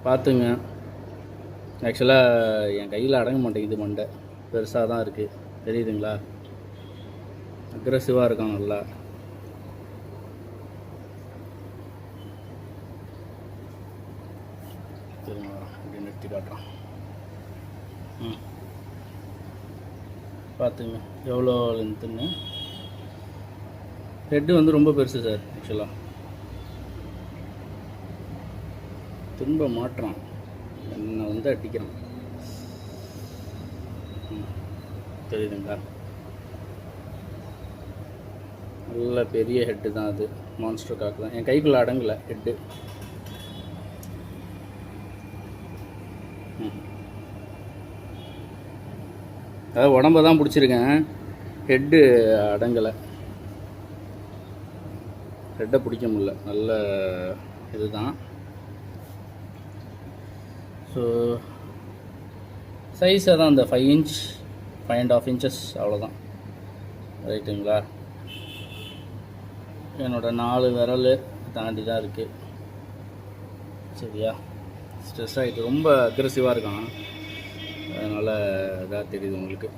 பார்த்துங்க. ஆக்சுவலாக என் கையில் அடங்க மாட்டேங்குது, மண்டை பெருசாக தான் இருக்குது, தெரியுதுங்களா? அக்ரெசிவாக இருக்கான் நல்லா. சரிங்க, அப்படி நிறுத்தி காட்டுறான். பார்த்துங்க எவ்வளோ லென்த்துன்னு. ஹெட்டு வந்து ரொம்ப பெருசு சார். ஆக்சுவலாக திரும்ப மாட்டுறான், என்னை வந்து அடிக்கிறான். தெரியுதுங்களா? நல்ல பெரிய ஹெட்டு தான் அது, மான்ஸ்டர் காக்கு தான். என் கைக்குள்ளே அடங்கலை ஹெட்டு. அதாவது உடம்ப தான் பிடிச்சிருக்கேன், ஹெட்டு அடங்கலை. ஹெட்டை பிடிக்க முடியல. நல்ல இதுதான். ஸோ சைஸை தான் அந்த 5 inch 5.5 inches அவ்வளோதான். ரைட்டுங்களா? என்னோடய 4 விரல் தாண்டி தான் இருக்குது. சரியா? ஸ்ட்ரெஸ் ஆகிட்டு ரொம்ப அக்ரெசிவாக இருக்கான், அதனால் இதாக தெரியுது உங்களுக்கு.